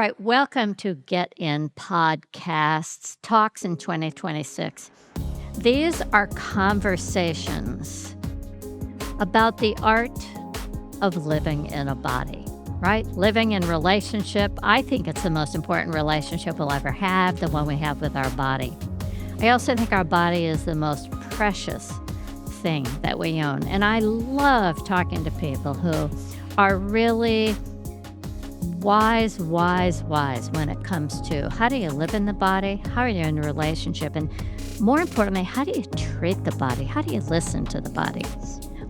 right, welcome to Get In Podcasts, Talks in 2026. These are conversations about the art of living in a body, right? Living in relationship. I think it's the most important relationship we'll ever have, the one we have with our body. I also think our body is the most precious thing that we own. And I love talking to people who are really wise when it comes to how do you live in the body, how are you in a relationship, and more importantly, how do you treat the body, how do you listen to the body.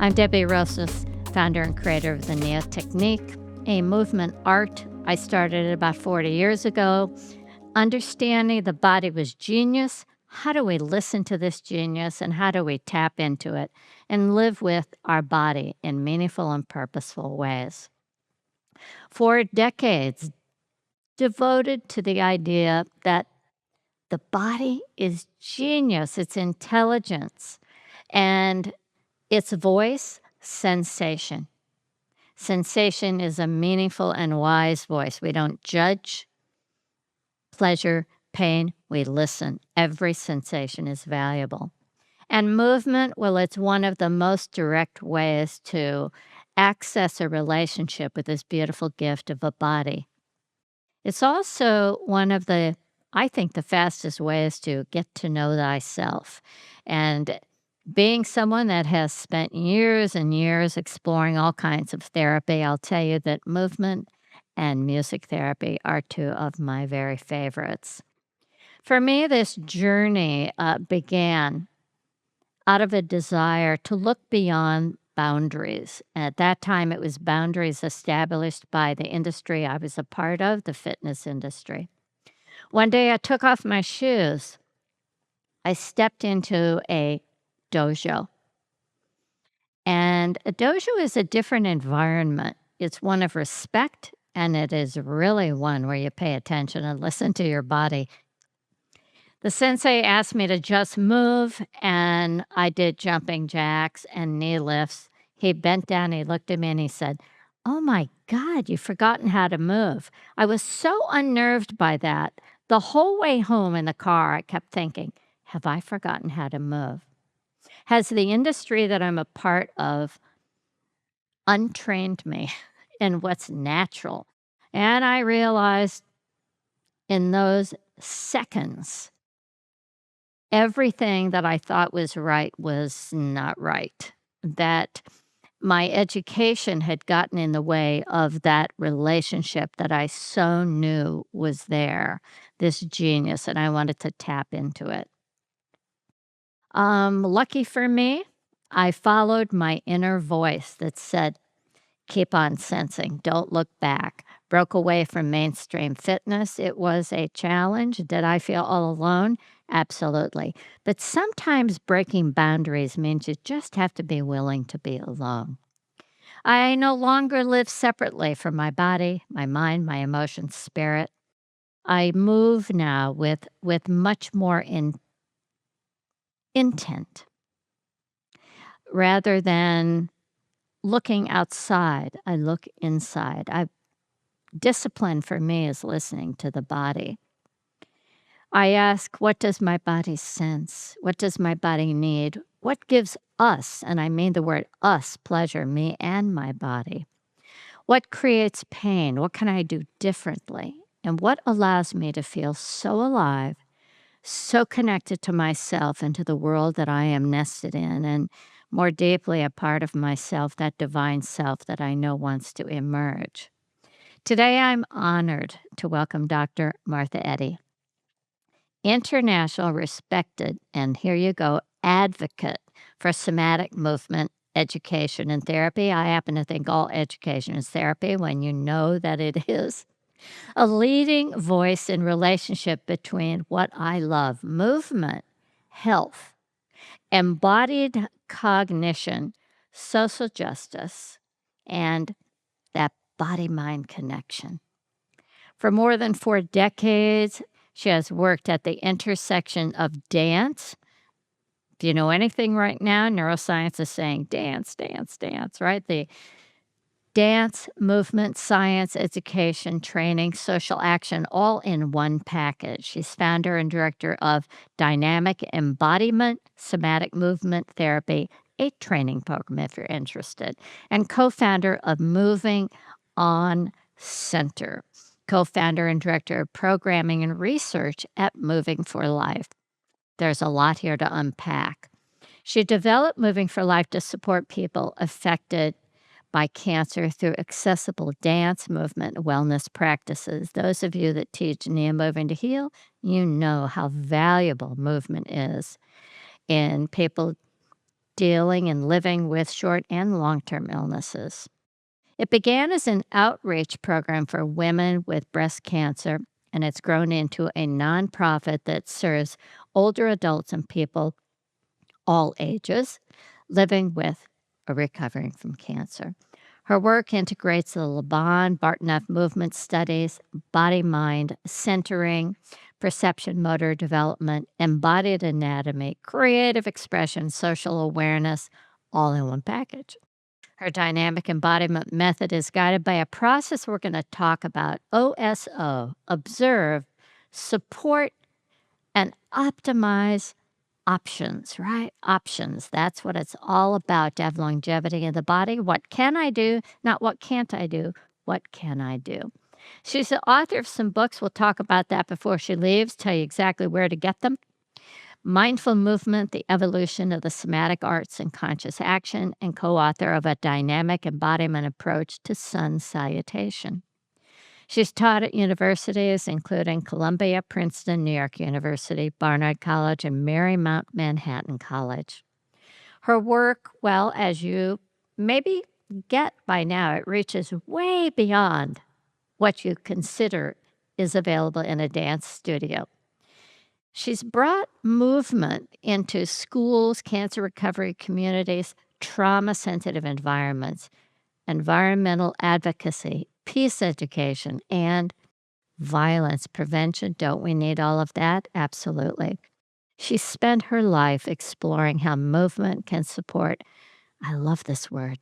I'm Debbie Rosas, founder and creator of the Neo Technique, a movement art I started about 40 years ago. Understanding the body was genius. How do we listen to this genius, and how do we tap into it and live with our body in meaningful and purposeful ways? For decades, devoted to the idea that the body is genius, its intelligence, and its voice, sensation. Sensation is a meaningful and wise voice. We don't judge pleasure, pain, we listen. Every sensation is valuable. And movement, well, it's one of the most direct ways to access a relationship with this beautiful gift of a body. It's also one of the, I think, the fastest ways to get to know thyself. And being someone that has spent years and years exploring all kinds of therapy, I'll tell you that movement and music therapy are two of my very favorites. For me, this journey began out of a desire to look beyond boundaries. At that time, it was boundaries established by the industry I was a part of, the fitness industry. One day I took off my shoes. I stepped into a dojo. And a dojo is a different environment. It's one of respect, and it is really one where you pay attention and listen to your body. The sensei asked me to just move, and I did jumping jacks and knee lifts. He bent down, he looked at me, and he said, "Oh my God, you've forgotten how to move." I was so unnerved by that. The whole way home in the car, I kept thinking, have I forgotten how to move? Has the industry that I'm a part of untrained me in what's natural? And I realized in those seconds, everything that I thought was right was not right. That my education had gotten in the way of that relationship that I so knew was there, this genius, and I wanted to tap into it. Lucky for me, I followed my inner voice that said, keep on sensing, don't look back. Broke away from mainstream fitness. It was a challenge. Did I feel all alone? Absolutely. But sometimes breaking boundaries means you just have to be willing to be alone. I no longer live separately from my body, my mind, my emotions, spirit. I move now with much more intent rather than looking outside. I look inside. Discipline for me is listening to the body. I ask, what does my body sense? What does my body need? What gives us, and I mean the word us, pleasure, me and my body? What creates pain? What can I do differently? And what allows me to feel so alive, so connected to myself and to the world that I am nested in, and more deeply a part of myself, that divine self that I know wants to emerge? Today, I'm honored to welcome Dr. Martha Eddy, international respected, and here you go, advocate for somatic movement education and therapy. I happen to think all education is therapy when you know that it is. A leading voice in relationship between what I love, movement, health, embodied cognition, social justice, and that body-mind connection. For more than 4 decades, she has worked at the intersection of dance. If you know anything right now, neuroscience is saying dance, dance, dance, right? The Dance, movement, science, education, training, social action, all in one package. She's founder and director of Dynamic Embodiment, Somatic Movement Therapy, a training program if you're interested, and co-founder of Moving On Center, co-founder and director of programming and research at Moving for Life. There's a lot here to unpack. She developed Moving for Life to support people affected by cancer through accessible dance, movement, and wellness practices. Those of you that teach Nia Moving to Heal, you know how valuable movement is in people dealing and living with short and long-term illnesses. It began as an outreach program for women with breast cancer, and it's grown into a nonprofit that serves older adults and people all ages living with or recovering from cancer. Her work integrates the Laban, Bartenieff Movement Studies, body-mind centering, perception-motor development, embodied anatomy, creative expression, social awareness, all in one package. Her dynamic embodiment method is guided by a process we're going to talk about, OSO, observe, support, and optimize options, right? Options. That's what it's all about to have longevity in the body. What can I do? Not what can't I do? What can I do? She's the author of some books. We'll talk about that before she leaves, tell you exactly where to get them. Mindful Movement, The Evolution of the Somatic Arts and Conscious Action, and co-author of a dynamic embodiment approach to sun salutation. She's taught at universities including Columbia, Princeton, New York University, Barnard College, and Marymount Manhattan College. Her work, well, as you maybe get by now, it reaches way beyond what you consider is available in a dance studio. She's brought movement into schools, cancer recovery communities, trauma-sensitive environments, environmental advocacy, peace education, and violence prevention. Don't we need all of that? Absolutely. She spent her life exploring how movement can support, I love this word,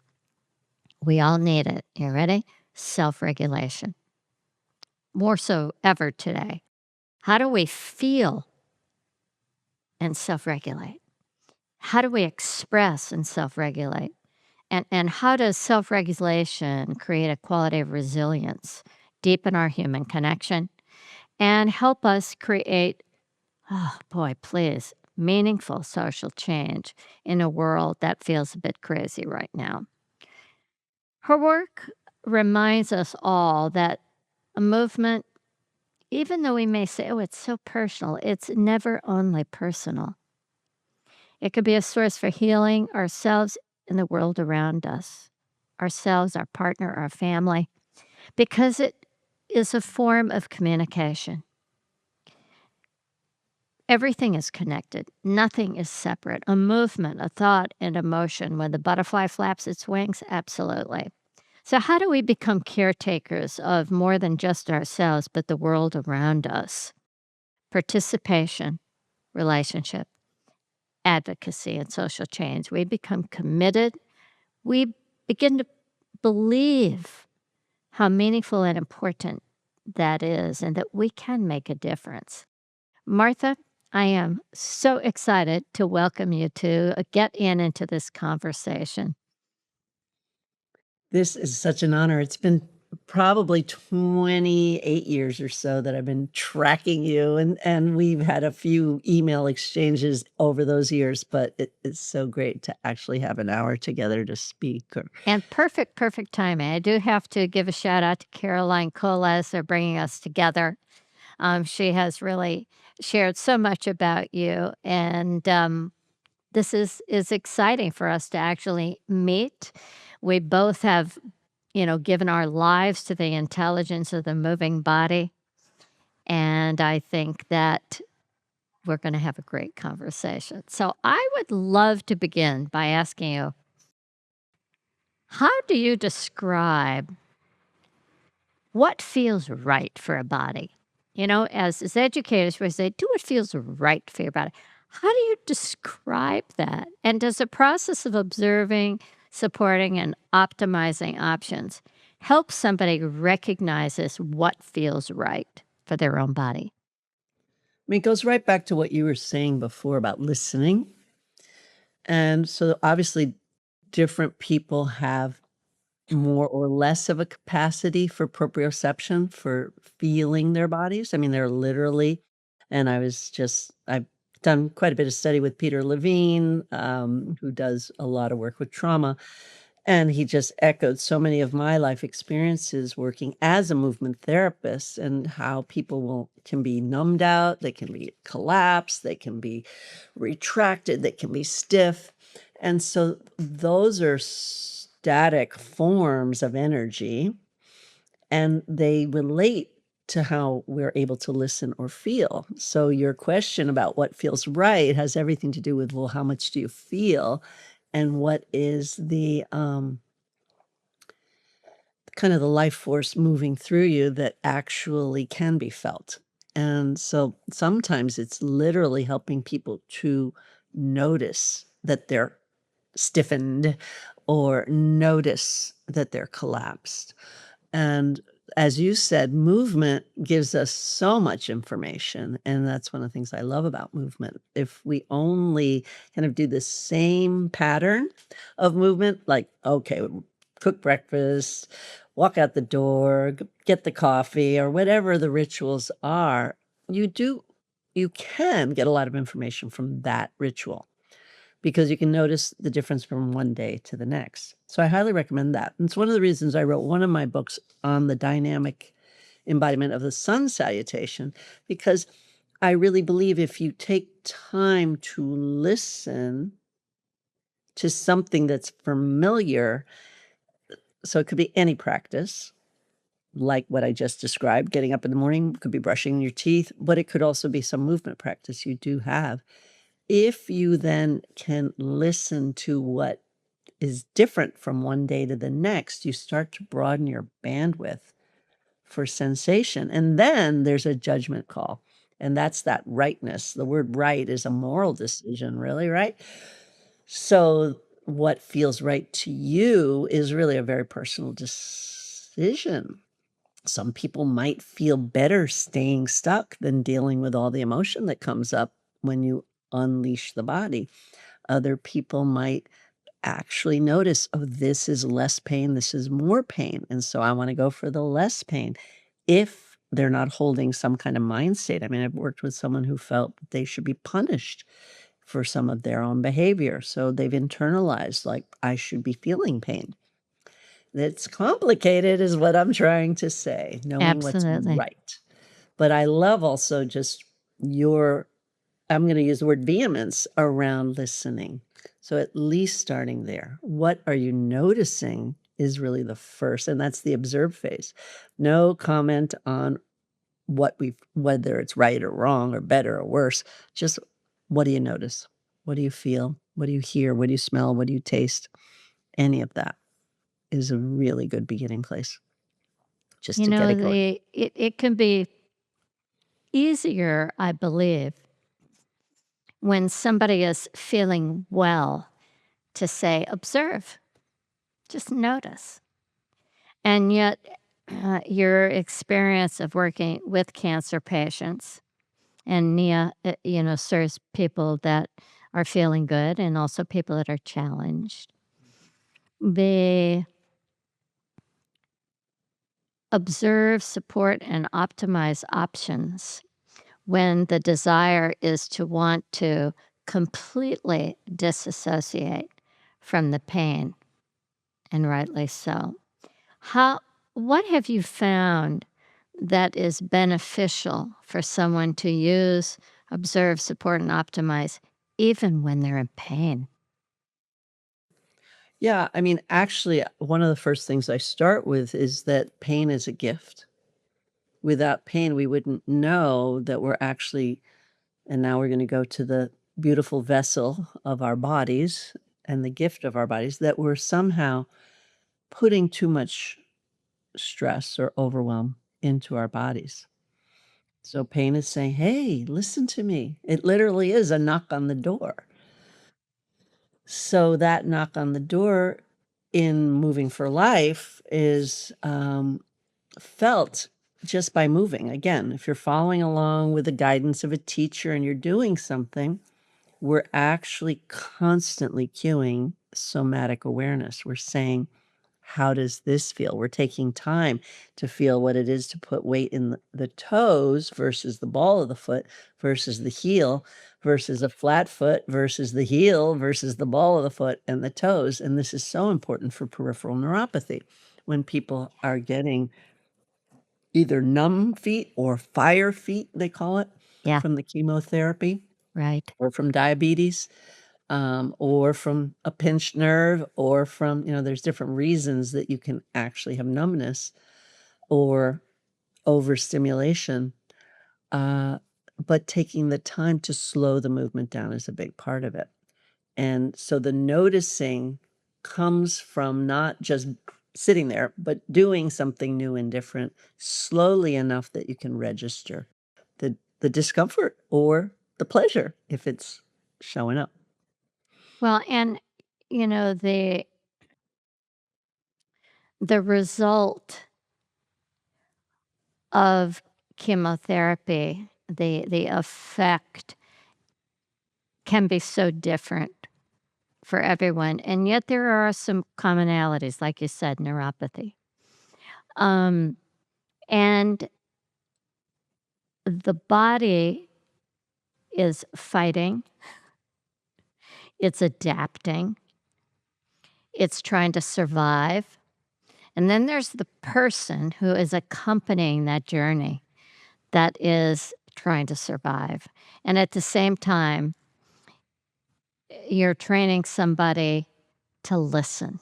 we all need it. You ready? Self-regulation. More so ever today. How do we feel and self-regulate? How do we express and self-regulate? And how does self-regulation create a quality of resilience, deepen our human connection, and help us create, oh boy, please, meaningful social change in a world that feels a bit crazy right now? Her work reminds us all that a movement, even though we may say, oh, it's so personal, it's never only personal. It could be a source for healing ourselves and the world around us, ourselves, our partner, our family, because it is a form of communication. Everything is connected. Nothing is separate. A movement, a thought, and emotion. When the butterfly flaps its wings, absolutely. So how do we become caretakers of more than just ourselves, but the world around us? Participation, relationship, advocacy, and social change. We become committed. We begin to believe how meaningful and important that is and that we can make a difference. Martha, I am so excited to welcome you to get into this conversation. This is such an honor. It's been probably 28 years or so that I've been tracking you, and we've had a few email exchanges over those years, but it is so great to actually have an hour together to speak. And perfect timing. I do have to give a shout out to Caroline Coles for bringing us together. She has really shared so much about you, and this is exciting for us to actually meet. We both have, given our lives to the intelligence of the moving body, and I think that we're going to have a great conversation. So I would love to begin by asking you, how do you describe what feels right for a body? As educators, we say, do what feels right for your body. How do you describe that? And does the process of observing, supporting and optimizing options helps somebody recognizes what feels right for their own body. I mean, it goes right back to what you were saying before about listening. And so obviously, different people have more or less of a capacity for proprioception, for feeling their bodies. I mean, they're literally, and I've done quite a bit of study with Peter Levine, who does a lot of work with trauma. And he just echoed so many of my life experiences working as a movement therapist and how people can be numbed out, they can be collapsed, they can be retracted, they can be stiff. And so those are static forms of energy, and they relate to how we're able to listen or feel. So your question about what feels right has everything to do with, well, how much do you feel? And what is the kind of the life force moving through you that actually can be felt. And so sometimes it's literally helping people to notice that they're stiffened or notice that they're collapsed. And as you said, movement gives us so much information, and that's one of the things I love about movement. If we only kind of do the same pattern of movement, like, okay, cook breakfast, walk out the door, get the coffee, or whatever the rituals are, you can get a lot of information from that ritual because you can notice the difference from one day to the next. So I highly recommend that. And it's one of the reasons I wrote one of my books on the dynamic embodiment of the sun salutation, because I really believe if you take time to listen to something that's familiar, so it could be any practice, like what I just described, getting up in the morning, could be brushing your teeth, but it could also be some movement practice you do have. If you then can listen to what is different from one day to the next, you start to broaden your bandwidth for sensation. And then there's a judgment call. And that's that rightness. The word right is a moral decision, really, right? So what feels right to you is really a very personal decision. Some people might feel better staying stuck than dealing with all the emotion that comes up when you unleash the body. Other people might actually notice, oh, this is less pain, this is more pain. And so I want to go for the less pain if they're not holding some kind of mind state. I mean, I've worked with someone who felt they should be punished for some of their own behavior. So they've internalized, like, I should be feeling pain. It's complicated, is what I'm trying to say, knowing what's Absolutely. right. But I love also just your I'm gonna use the word vehemence around listening. So at least starting there. What are you noticing is really the first, and that's the observe phase. No comment on whether it's right or wrong or better or worse. Just what do you notice? What do you feel? What do you hear? What do you smell? What do you taste? Any of that is a really good beginning place just You to get know, it going. it can be easier, I believe, when somebody is feeling well to say, observe, just notice. And yet, your experience of working with cancer patients and Nia, serves people that are feeling good and also people that are challenged. They observe, support, and optimize options when the desire is to want to completely disassociate from the pain, and rightly so. How what have you found that is beneficial for someone to use, observe, support, and optimize even when they're in pain? Yeah, I mean, actually, one of the first things I start with is that pain is a gift. Without pain, we wouldn't know that we're actually, and now we're gonna go to the beautiful vessel of our bodies and the gift of our bodies, that we're somehow putting too much stress or overwhelm into our bodies. So pain is saying, "Hey, listen to me." It literally is a knock on the door. So that knock on the door in moving for life is felt just by moving. Again, if you're following along with the guidance of a teacher and you're doing something, we're actually constantly cueing somatic awareness. We're saying, how does this feel? We're taking time to feel what it is to put weight in the toes versus the ball of the foot versus the heel versus a flat foot versus the heel versus the ball of the foot and the toes. And this is so important for peripheral neuropathy when people are getting either numb feet or fire feet, they call it, Yeah, from the chemotherapy right. or from diabetes, or from a pinched nerve, or from, there's different reasons that you can actually have numbness or overstimulation. Uh, but taking the time to slow the movement down is a big part of it. And so the noticing comes from not just sitting there, but doing something new and different slowly enough that you can register the discomfort or the pleasure if it's showing up. Well, and, you know, the result of chemotherapy, the effect can be so different for everyone, and yet there are some commonalities, like you said, neuropathy. Um, and the body is fighting, it's adapting, it's trying to survive, and then there's the person who is accompanying that journey that is trying to survive, and at the same time, you're training somebody to listen,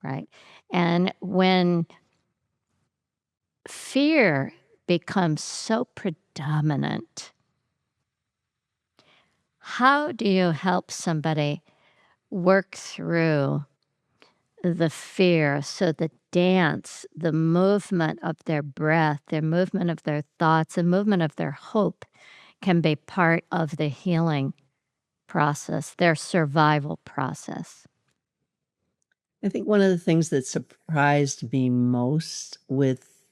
right? And when fear becomes so predominant, how do you help somebody work through the fear so the dance, the movement of their breath, their movement of their thoughts, the movement of their hope can be part of the healing process, their survival process? I think one of the things that surprised me most with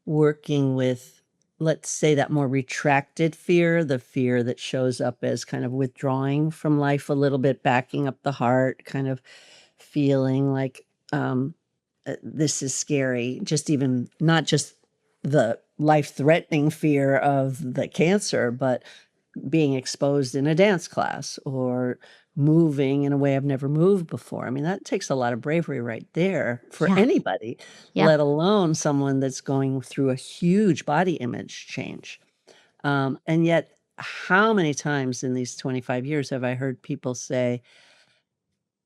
working with, let's say, that more retracted fear, the fear that shows up as kind of withdrawing from life a little bit, backing up the heart, kind of feeling like this is scary, just even not just the life threatening fear of the cancer, but being exposed in a dance class or moving in a way I've never moved before. I mean, that takes a lot of bravery right there for Yeah, anybody, yeah, let alone someone that's going through a huge body image change. And yet, how many times in these 25 years have I heard people say,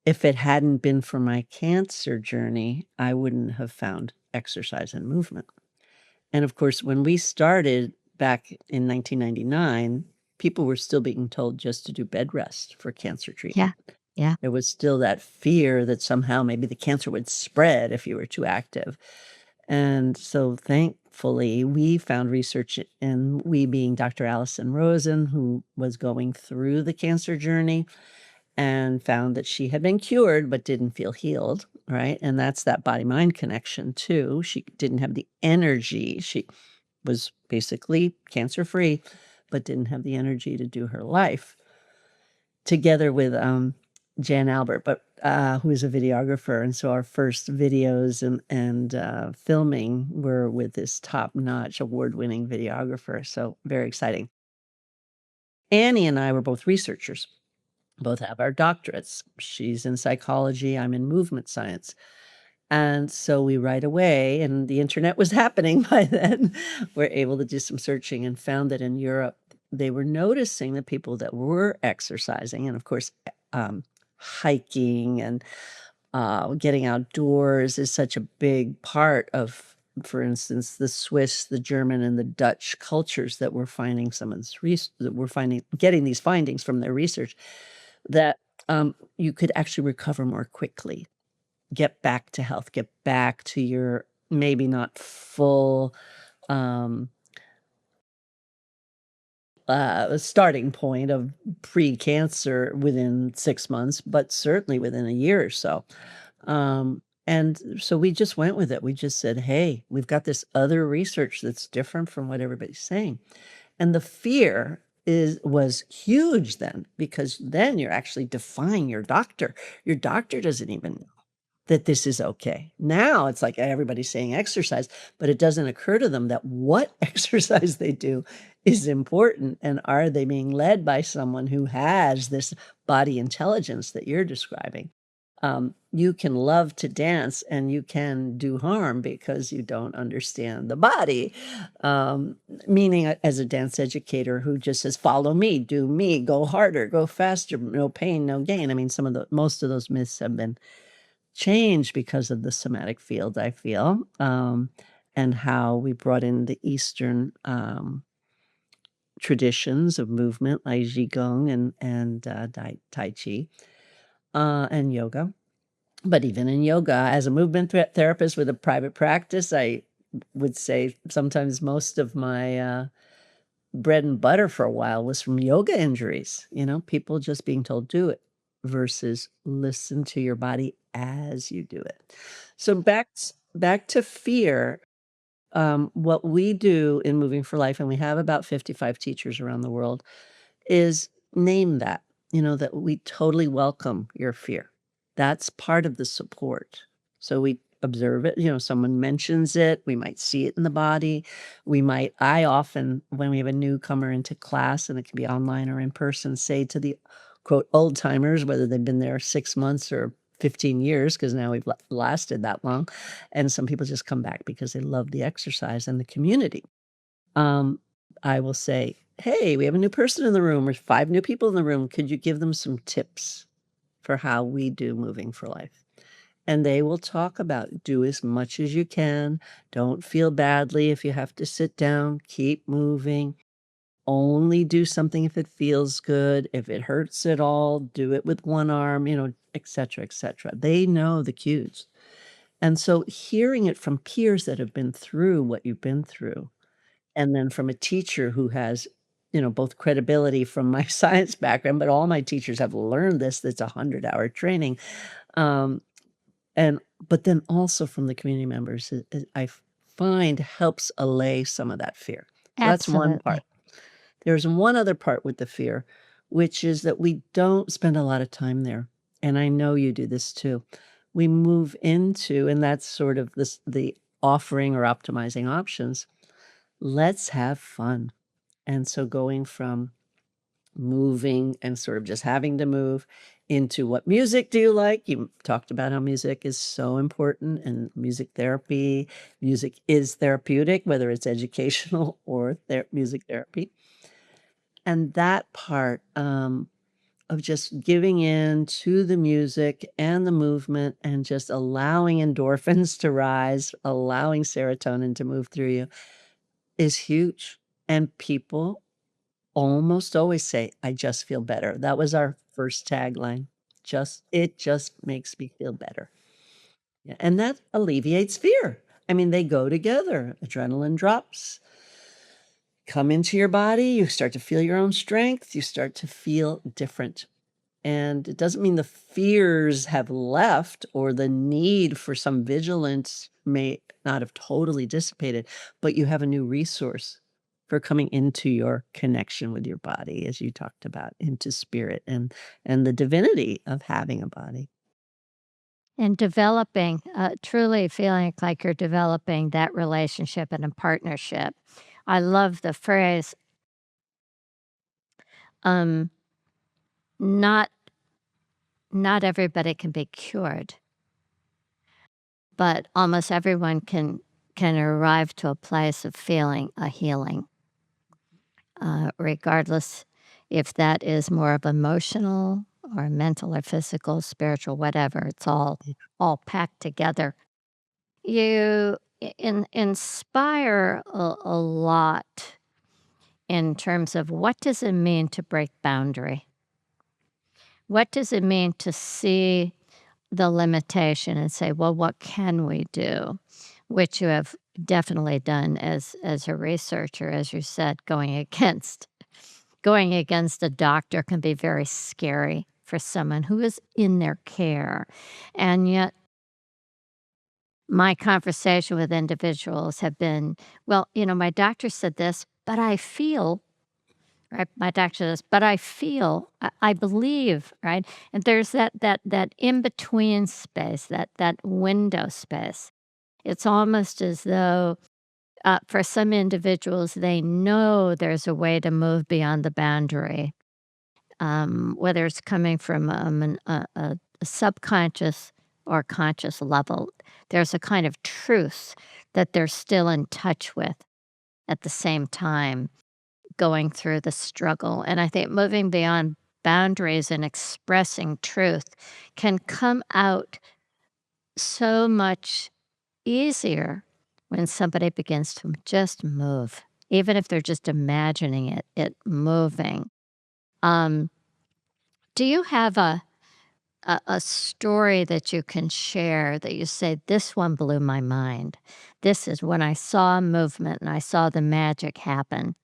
if it hadn't been for my cancer journey, I wouldn't have found exercise and movement. And of course, when we started back in 1999, people were still being told just to do bed rest for cancer yeah, treatment. yeah. There was still that fear that somehow maybe the cancer would spread if you were too active. And so thankfully, we found research, and we being Dr. Allison Rosen, who was going through the cancer journey and found that she had been cured but didn't feel healed, right? And that's that body-mind connection too. She didn't have the energy. She was basically cancer-free, but didn't have the energy to do her life. Together with, Jan Albert, but, who is a videographer, and so our first videos and filming were with this top-notch award-winning videographer, so very exciting. Annie and I were both researchers, both have our doctorates. She's in psychology, I'm in movement science. And so we right away, and the internet was happening by then, were able to do some searching and found that in Europe, they were noticing the people that were exercising, and of course, hiking and getting outdoors is such a big part of, for instance, the Swiss, the German, and the Dutch cultures that were finding some of this that were finding getting these findings from their research that you could actually recover more quickly, get back to health, get back to your maybe not full, um, a starting point of pre-cancer within 6 months, but certainly within a year or so. And so we just went with it. We just said, "Hey, we've got this other research that's different from what everybody's saying." And the fear was huge then, because then you're actually defying your doctor. Your doctor doesn't even know that this is okay. Now it's like everybody's saying exercise, but it doesn't occur to them that what exercise they do is important, and are they being led by someone who has this body intelligence that you're describing? You can love to dance and you can do harm because you don't understand the body. Meaning, as a dance educator who just says, "Follow me, do me, go harder, go faster, no pain, no gain." I mean, most of those myths have been changed because of the somatic field, I feel, and how we brought in the Eastern traditions of movement like Qigong and Tai Chi and yoga. But even in yoga, as a movement therapist with a private practice, I would say sometimes most of my bread and butter for a while was from yoga injuries, people just being told, "Do it," versus listen to your body as you do it. So back to fear, what we do in Moving for Life, and we have about 55 teachers around the world, is name that, that we totally welcome your fear. That's part of the support. So we observe it, someone mentions it, we might see it in the body. I often, when we have a newcomer into class, and it can be online or in person, say to the quote old timers, whether they've been there 6 months or 15 years, because now we've lasted that long. And some people just come back because they love the exercise and the community. Um, I will say, "Hey, we have a new person in the room or 5 new people in the room. Could you give them some tips for how we do Moving for Life?" And they will talk about do as much as you can. Don't feel badly if you have to sit down. Keep moving. Only do something if it feels good. If it hurts at all, do it with one arm, et cetera, et cetera. They know the cues. And so hearing it from peers that have been through what you've been through, and then from a teacher who has, both credibility from my science background, but all my teachers have learned this, that's a 100-hour training, um, and but then also from the community members, I find helps allay some of that fear. So that's one part. Absolutely. There's one other part with the fear, which is that we don't spend a lot of time there, and I know you do this too. We move into, and that's sort of the offering or optimizing options. Let's have fun. And so going from moving and sort of just having to move into what music do you like? You talked about how music is so important and music therapy. Music is therapeutic, whether it's educational or music therapy. And that part of just giving in to the music and the movement and just allowing endorphins to rise, allowing serotonin to move through you is huge. And people almost always say, "I just feel better." That was our first tagline. It just makes me feel better. Yeah, and that alleviates fear. I mean, they go together. Adrenaline drops, come into your body, you start to feel your own strength, you start to feel different. And it doesn't mean the fears have left or the need for some vigilance may not have totally dissipated, but you have a new resource for coming into your connection with your body, as you talked about, into spirit and the divinity of having a body. And developing, truly feeling like you're developing that relationship and a partnership. I love the phrase, um, not not everybody can be cured, but almost everyone can arrive to a place of feeling a healing, regardless if that is more of emotional or mental or physical, spiritual, whatever. It's all packed together. You inspire a lot in terms of what does it mean to break boundary? What does it mean to see the limitation and say, "Well, what can we do?" Which you have definitely done as a researcher, as you said, going against going against a doctor can be very scary for someone who is in their care. And yet, my conversation with individuals have been, well, my doctor said this, but I feel, right? My doctor says, but I feel, I believe, right? And there's that in between space, that window space. It's almost as though for some individuals, they know there's a way to move beyond the boundary, whether it's coming from a subconscious or conscious level. There's a kind of truth that they're still in touch with at the same time going through the struggle. And I think moving beyond boundaries and expressing truth can come out so much easier when somebody begins to just move, even if they're just imagining it moving. Um, do you have a story that you can share that you say, "This one blew my mind. This is when I saw movement and I saw the magic happen."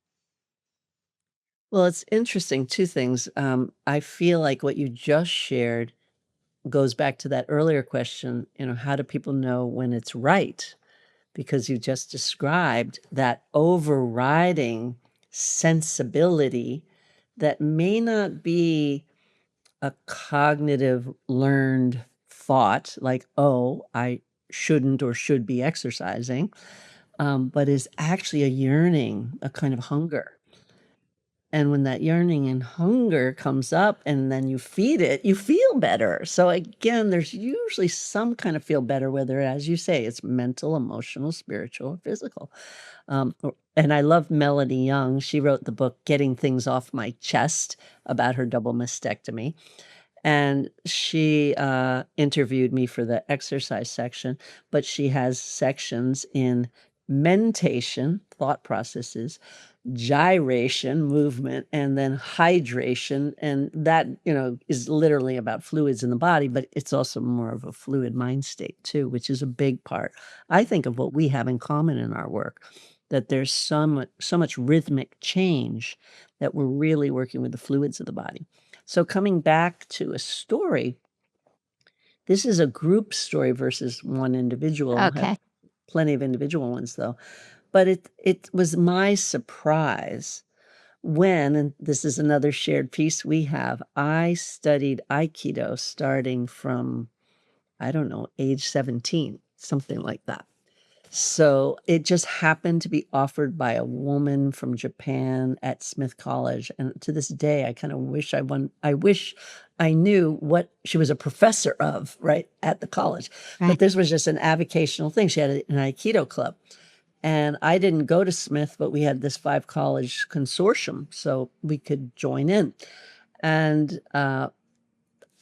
Well, it's interesting, 2 things. I feel like what you just shared goes back to that earlier question, how do people know when it's right? Because you just described that overriding sensibility that may not be a cognitive learned thought like, "Oh, I shouldn't or should be exercising," but is actually a yearning, a kind of hunger. And when that yearning and hunger comes up and then you feed it, you feel better. So again, there's usually some kind of feel better, whether, as you say, it's mental, emotional, spiritual, or physical. And I love Melanie Young. She wrote the book Getting Things Off My Chest about her double mastectomy. And she interviewed me for the exercise section, but she has sections in mentation, thought processes, gyration, movement, and then hydration. And that, is literally about fluids in the body, but it's also more of a fluid mind state too, which is a big part, I think, of what we have in common in our work, that there's so much rhythmic change that we're really working with the fluids of the body. So coming back to a story, this is a group story versus one individual. I have Okay. plenty of individual ones though. But it was my surprise when, and this is another shared piece we have, I studied Aikido starting from, I don't know, age 17, something like that. So it just happened to be offered by a woman from Japan at Smith College, and to this day, I kinda wish I wish I knew what she was a professor of, right, at the college, Right. but this was just an avocational thing. She had an Aikido club, and I didn't go to Smith, but we had this 5-college consortium, so we could join in, and,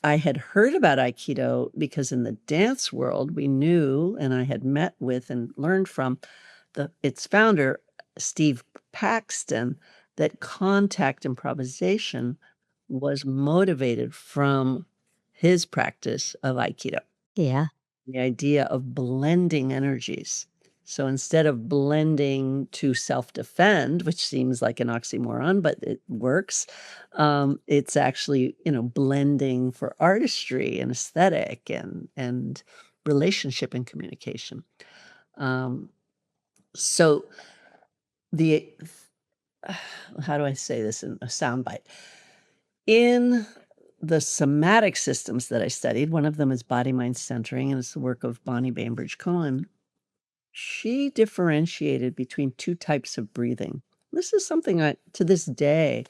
I had heard about Aikido because in the dance world, we knew, and I had met with and learned from its founder, Steve Paxton, that contact improvisation was motivated from his practice of Aikido. Yeah. The idea of blending energies. So instead of blending to self-defend, which seems like an oxymoron, but it works, it's actually, blending for artistry and aesthetic and relationship and communication. Um, so the how do I say this in a soundbite? In the somatic systems that I studied, one of them is body mind centering, and it's the work of Bonnie Bainbridge Cohen. She differentiated between 2 types of breathing. This is something I to this day,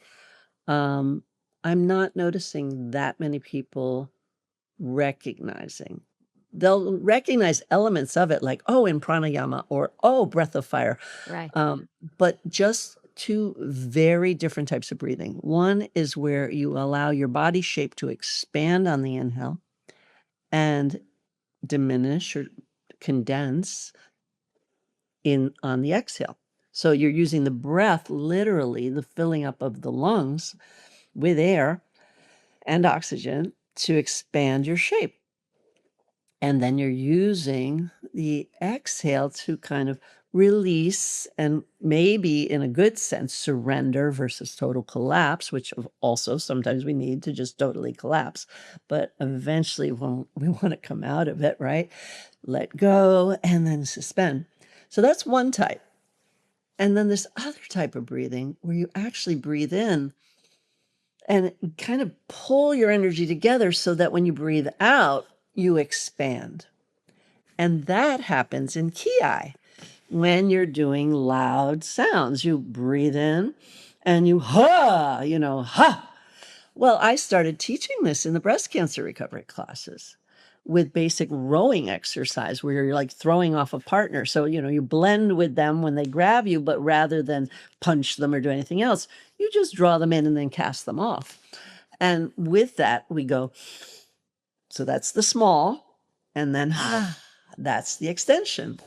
um, I'm not noticing that many people recognizing. They'll recognize elements of it like, "Oh, in pranayama," or, "Oh, breath of fire," Right. but just 2 very different types of breathing. One is where you allow your body shape to expand on the inhale and diminish or condense on the exhale. So you're using the breath, literally the filling up of the lungs with air and oxygen to expand your shape. And then you're using the exhale to kind of release, and maybe in a good sense, surrender versus total collapse, which also sometimes we need to just totally collapse. But eventually when we want to come out of it, right? Let go and then suspend. So that's one type. And then this other type of breathing where you actually breathe in and kind of pull your energy together so that when you breathe out, you expand. And that happens in ki. When you're doing loud sounds, you breathe in and you ha, ha. Well, I started teaching this in the breast cancer recovery classes with basic rowing exercise where you're like throwing off a partner. So, you blend with them when they grab you, but rather than punch them or do anything else, you just draw them in and then cast them off. And with that, we go, so that's the small, and then that's the extension.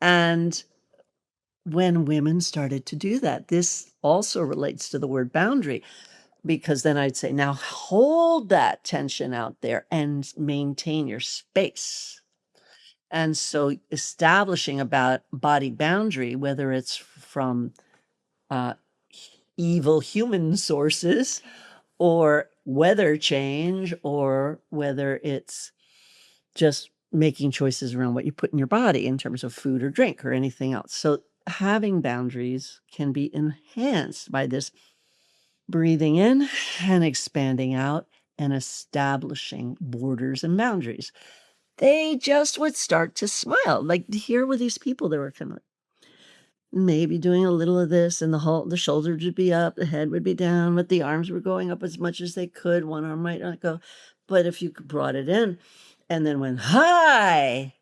And when women started to do that, this also relates to the word boundary, because then I'd say, now hold that tension out there and maintain your space. And so establishing about body boundary, whether it's from evil human sources or weather change, or whether it's just making choices around what you put in your body in terms of food or drink or anything else. So having boundaries can be enhanced by this breathing in and expanding out and establishing borders and boundaries. They just would start to smile. Like here were these people that were kind of maybe doing a little of this, and the shoulders would be up, the head would be down, but the arms were going up as much as they could. One arm might not go. But if you brought it in and then went hi,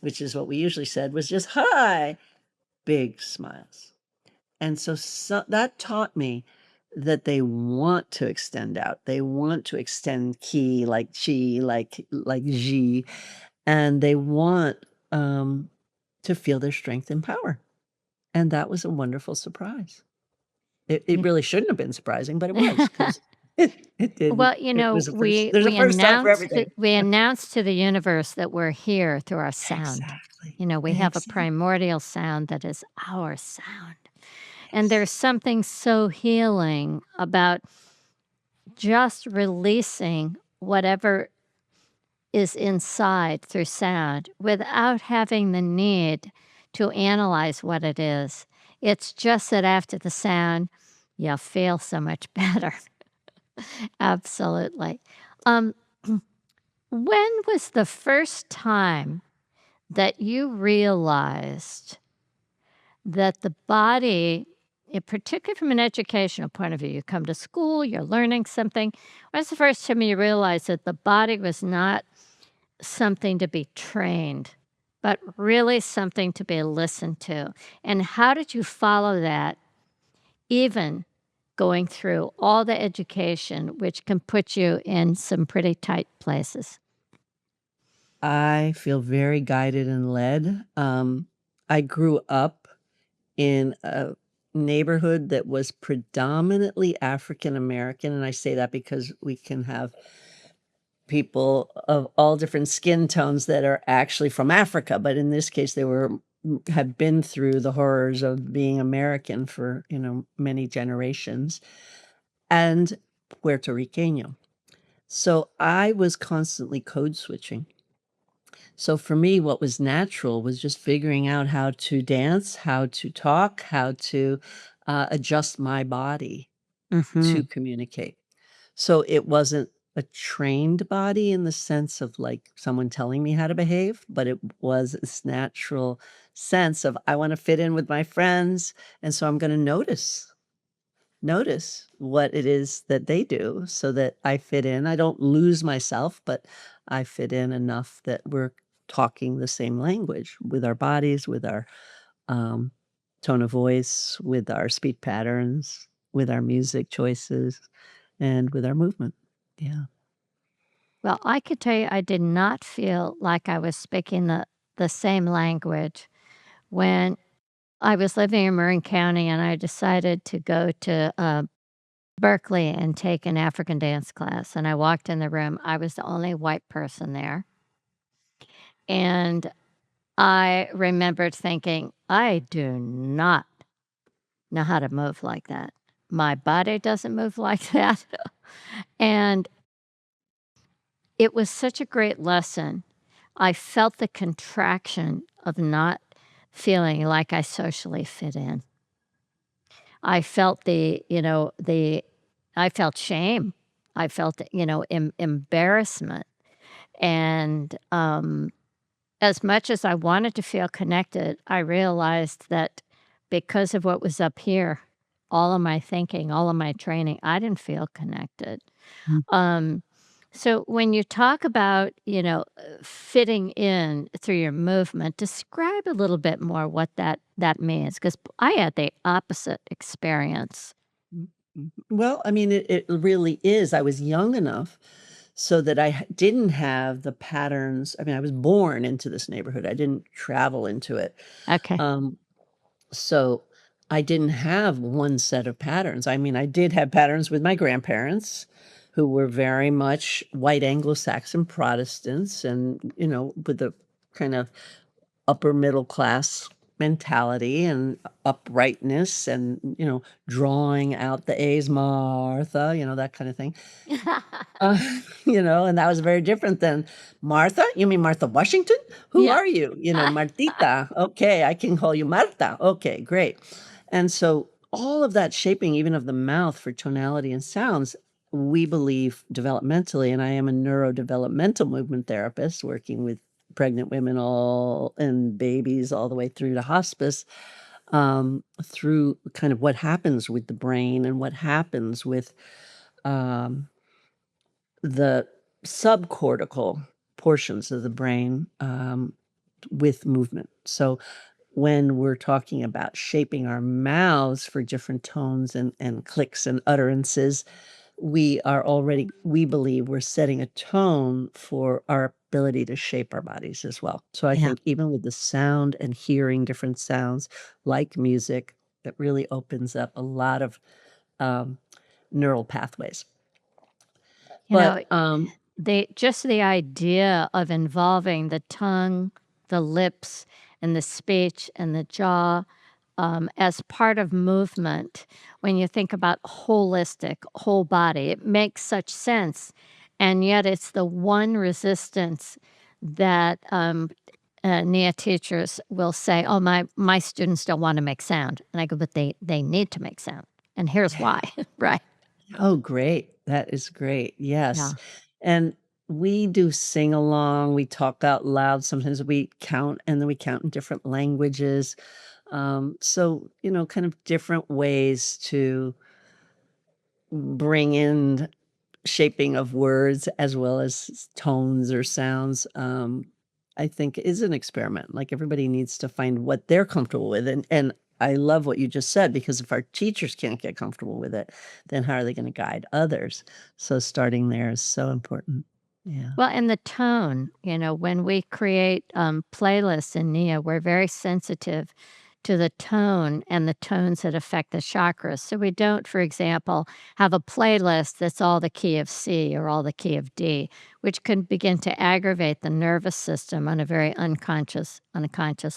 which is what we usually said was just hi, big smiles. And so that taught me that they want to extend out. They want to extend ki, like chi, like ji, and they want to feel their strength and power. And that was a wonderful surprise. It really shouldn't have been surprising, but it was, 'cause it did. Well, It was a first. we There's a we first time for announced everything. we announced to the universe that we're here through our sound. Exactly. We have a Exactly. primordial sound that is our sound. And Yes. there's something so healing about just releasing whatever is inside through sound without having the need to analyze what it is. It's just that after the sound, you feel so much better. Absolutely. Um, when was the first time that you realized that the body, particularly from an educational point of view, you come to school, you're learning something. When's the first time you realized that the body was not something to be trained, but really something to be listened to? And how did you follow that, even going through all the education, which can put you in some pretty tight places? I feel very guided and led. I grew up in a neighborhood that was predominantly African American, and I say that because we can have people of all different skin tones that are actually from Africa, but in this case, they had been through the horrors of being American for, many generations, and Puerto Riqueño. So I was constantly code switching. So for me, what was natural was just figuring out how to dance, how to talk, how to adjust my body to Mhm. communicate. So it wasn't a trained body in the sense of like someone telling me how to behave, but it was this natural sense of I want to fit in with my friends. And so I'm going to notice what it is that they do so that I fit in. I don't lose myself, but I fit in enough that we're talking the same language with our bodies, with our um, tone of voice, with our speech patterns, with our music choices, and with our movement. Yeah. Well, I could tell you I did not feel like I was speaking the same language when I was living in Marin County and I decided to go to Berkeley and take an African dance class. And I walked in the room, I was the only white person there. And I remembered thinking, I do not know how to move like that. My body doesn't move like that. And it was such a great lesson. I felt the contraction of not feeling like I socially fit in. I felt I felt shame. I felt, embarrassment. And as much as I wanted to feel connected, I realized that because of what was up here, all of my thinking, all of my training, I didn't feel connected. Mm. Um, so when you talk about, fitting in through your movement, describe a little bit more what that means, because I had the opposite experience. Mm, mhm. Well, I mean, it really is. I was young enough so that didn't have the patterns. I mean, I was born into this neighborhood. I didn't travel into it. Okay. Um, so I didn't have one set of patterns. I mean, I did have patterns with my grandparents who were very much white Anglo-Saxon Protestants and, with a kind of upper middle class mentality and uprightness and, drawing out the A's, Martha, that kind of thing. Uh, and that was very different than Martha. You mean Martha Washington? Who Yeah. are you? Martita. Okay, I can call you Marta. Okay, great. And so all of that shaping, even of the mouth for tonality and sounds, we believe developmentally, and I am a neurodevelopmental movement therapist working with pregnant women all and babies all the way through to hospice, through kind of what happens with the brain and what happens with um, the subcortical portions of the brain with movement. So when we're talking about shaping our mouths for different tones and clicks and utterances, we believe we're setting a tone for our ability to shape our bodies as well. So I Yeah. think even with the sound and hearing different sounds like music, it really opens up a lot of um, neural pathways. You know, But the idea of involving the tongue, the lips, and the speech and the jaw, as part of movement, when you think about holistic, whole body, it makes such sense, and yet it's the one resistance that, NIA teachers will say, "Oh, my students don't wanna make sound." And I go, "But they need to make sound, and here's why." Right. oh, great. That is great. Yes. Yeah. And we do sing along, we talk out loud. Sometimes we count and then we count in different languages. So, kind of different ways to bring in shaping of words as well as tones or sounds. I think is an experiment. Like everybody needs to find what they're comfortable with. And I love what you just said, because if our teachers can't get comfortable with it, then how are they going to guide others? So starting there is so important. Yeah. Well, and the tone, when we create playlists in NIA, we're very sensitive to the tone and the tones that affect the chakras. So we don't, for example, have a playlist that's all the key of C or all the key of D, which can begin to aggravate the nervous system on a very unconscious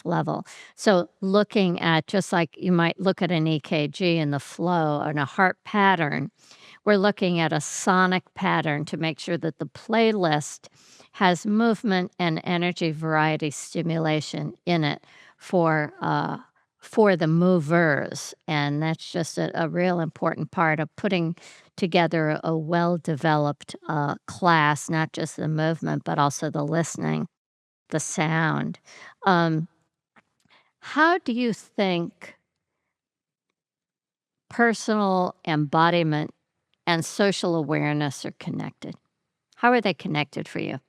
level. So looking at, just like you might look at an EKG and the flow and a heart pattern, we're looking at a sonic pattern to make sure that the playlist has movement and energy variety stimulation in it for the movers, and that's just a real important part of putting together a well-developed, class, not just the movement, but also the listening, the sound. Um, how do you think personal embodiment and social awareness are connected? How are they connected for you?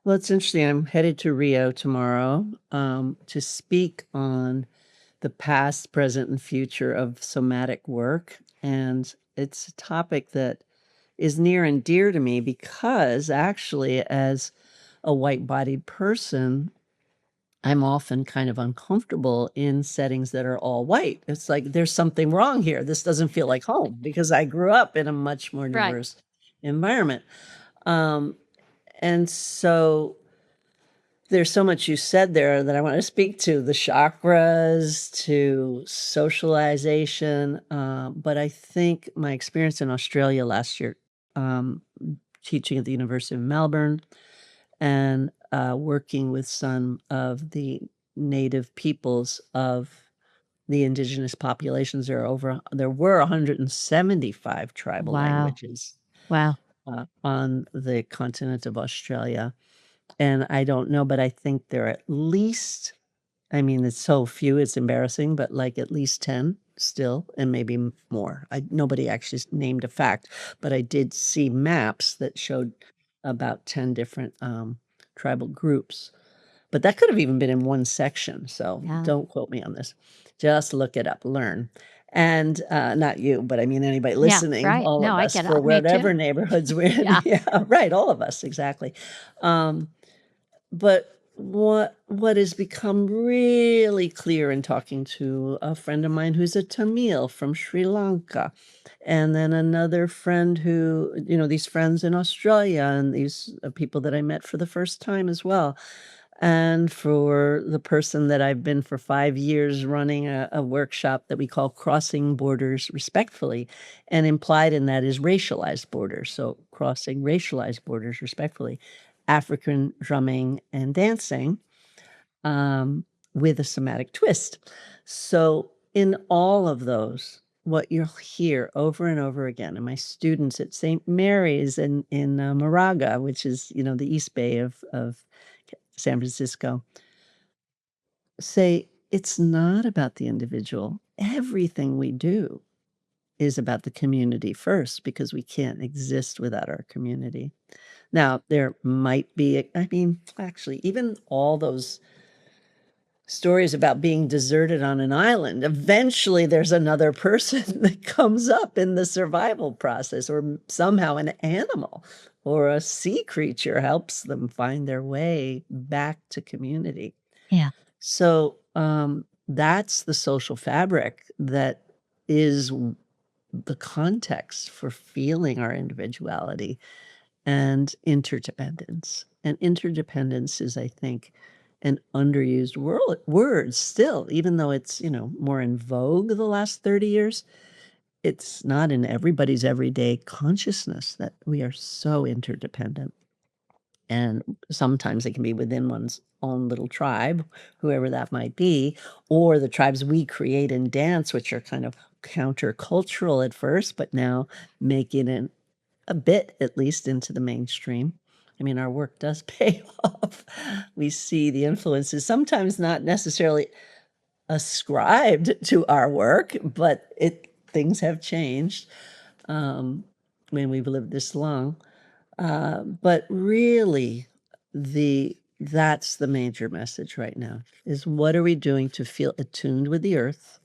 Well, it's interesting. I'm headed to Rio tomorrow to speak on the past, present, and future of somatic work. And it's a topic that is near and dear to me because actually, as a white bodied person, I'm often kind of uncomfortable in settings that are all white. It's like there's something wrong here. This doesn't feel like home because I grew up in a much more Right. diverse environment. Um, and so There's so much you said there that I want to speak to, the chakras, to socialization. But I think my experience in Australia last year, um, teaching at the University of Melbourne and working with some of the native peoples of the indigenous populations. There were 175 tribal Wow. languages Wow. on the continent of Australia. And I don't know, but I think there are at least, I mean, it's so few, it's embarrassing, but like at least 10 still, and maybe more. Nobody actually named a fact, but I did see maps that showed about 10 different tribal groups. But that could have even been in one section, so Yeah. don't quote me on this. Just look it up, learn. And not you, but I mean anybody Yeah, listening, right. all No, of I us get for it. Me whatever too. neighborhoods we're in. Yeah. Yeah, right, all of us, exactly. But what has become really clear in talking to a friend of mine who's a Tamil from Sri Lanka, and then another friend who, these friends in Australia, and these people that I met for the first time as well. And for the person that I've been for 5 years running a workshop that we call Crossing Borders Respectfully, and implied in that is racialized borders, so crossing racialized borders respectfully, African drumming and dancing, um, with a somatic twist. So in all of those, what you'll hear over and over again, and my students at St. Mary's in Moraga, which is, the East Bay of San Francisco, say it's not about the individual. Everything we do is about the community first because we can't exist without our community. Now, there might be, I mean, actually, even all those stories about being deserted on an island, eventually there's another person that comes up in the survival process, or somehow an animal or a sea creature helps them find their way back to community. Yeah. So, that's the social fabric that is the context for feeling our individuality and interdependence. And interdependence is, I think, an underused word still, even though it's, more in vogue the last 30 years. It's not in everybody's everyday consciousness that we are so interdependent. And sometimes it can be within one's own little tribe, whoever that might be, or the tribes we create in dance, which are kind of countercultural at first, but now making it a bit, at least, into the mainstream. I mean, our work does pay off. We see the influences, sometimes not necessarily ascribed to our work, but things have changed when we've lived this long. But really, that's the major message right now, is what are we doing to feel attuned with the earth,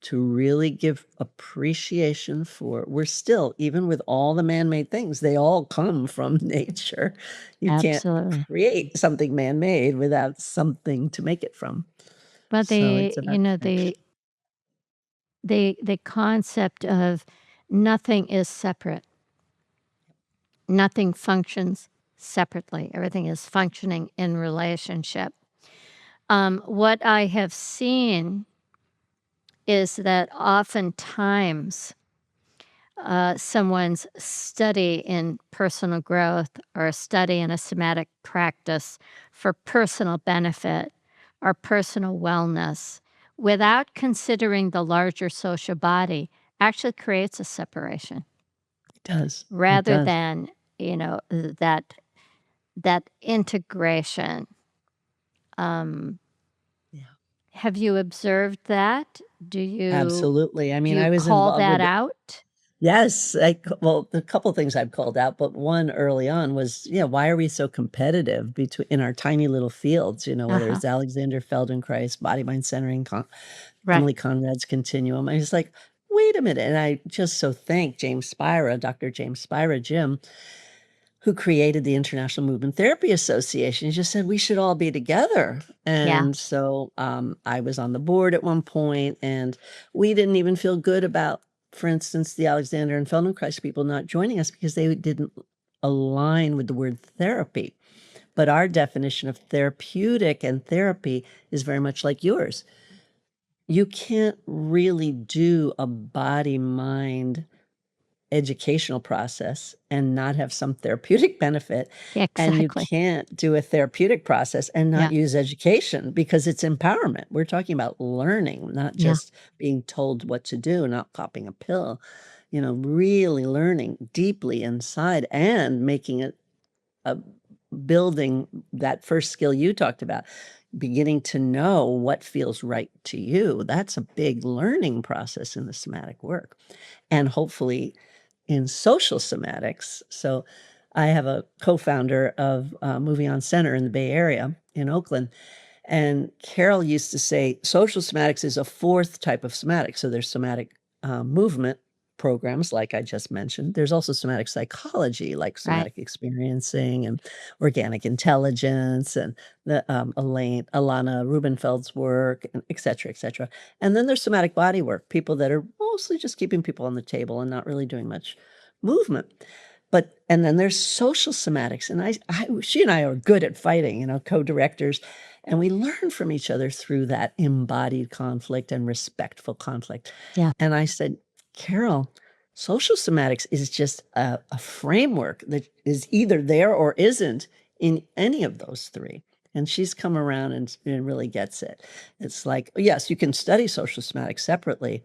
to really give appreciation for we're still, even with all the man-made things, they all come from nature. You can't Absolutely. create something man-made without something to make it from. Well, So it's about connection. the concept of nothing is separate. Nothing functions separately. Everything is functioning in relationship. What I have seen is that oftentimes someone's study in personal growth or a study in a somatic practice for personal benefit or personal wellness without considering the larger social body actually creates a separation It does. It rather does. than, that integration. Um, Yeah. have you observed that? Do you Absolutely. I do mean, you I was call involved that with out? yes, well, a couple things I've called out, but one early on was, yeah, why are we so competitive between in our tiny little fields, whether Uh-huh. it's Alexander Feldenkrais, body mind centering, Right. Emily Conrad's continuum. I was like, wait a minute. And I just so thank James Spira, Dr. James Spira, Jim, who created the International Movement Therapy Association. He just said we should all be together. Yeah. And so I was on the board at one point, and we didn't even feel good about, for instance, the Alexander and Feldenkrais people not joining us because they didn't align with the word therapy. But our definition of therapeutic and therapy is very much like yours. You can't really do a body-mind educational process and not have some therapeutic benefit, and you Exactly. can't do a therapeutic process and Yeah. not use education because it's empowerment. We're talking about learning, not Yeah. just being told what to do, not popping a pill, really learning deeply inside and making it a building that first skill you talked about, beginning to know what feels right to you. That's a big learning process in the somatic work. And hopefully in social somatics. So I have a co-founder of Moving On Center in the Bay Area in Oakland. And Carol used to say social somatics is a fourth type of somatic. So there's somatic movement programs, like I just mentioned. There's also somatic psychology, like Right. somatic experiencing and organic intelligence, and the Alana Rubenfeld's work, and et cetera, et cetera. And then there's somatic body work, people that are mostly just keeping people on the table and not really doing much movement. And then there's social somatics, and she and I are good at fighting, co-directors, and we learn from each other through that embodied conflict and respectful conflict. Yeah. And I said, Carol, social somatics is just a framework that is either there or isn't in any of those three. And she's come around and really gets it. It's like, yes, you can study social somatics separately,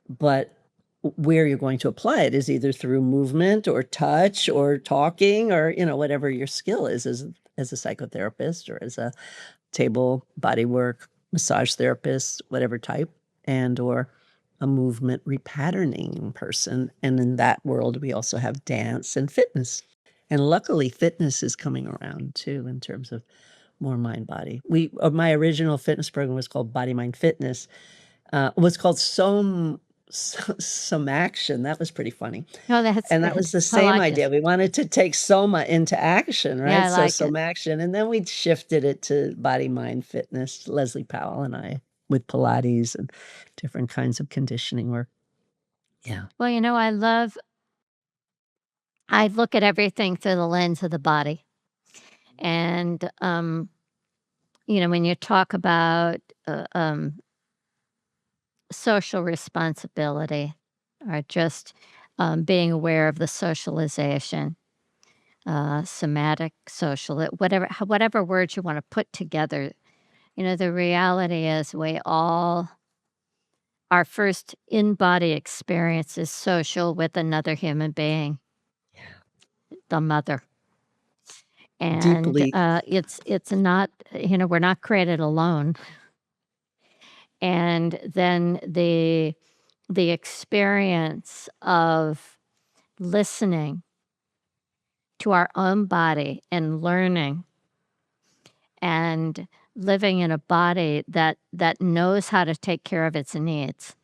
but where you're going to apply it is either through movement or touch or talking or, whatever your skill is as a psychotherapist or as a table body work massage therapist, whatever type, and or a movement repatterning person. And in that world, we also have dance and fitness. And luckily, fitness is coming around too in terms of more mind body. My original fitness program was called Body Mind Fitness. Was called Some Action. That was pretty funny. No, that's And that good. was the I same like it. idea. We wanted to take soma into action, Yeah, right? I So like it. some action, and then we shifted it to body, mind, fitness, Leslie Powell and I, with Pilates and different kinds of conditioning work. Yeah. Well, I look at everything through the lens of the body. And, when you talk about social responsibility or just being aware of the socialization, somatic, social, whatever words you want to put together, the reality is our first in body experience is social with another human being, the mother. And Deeply. it's not, we're not created alone. And then the experience of listening to our own body and learning and living in a body that knows how to take care of its needs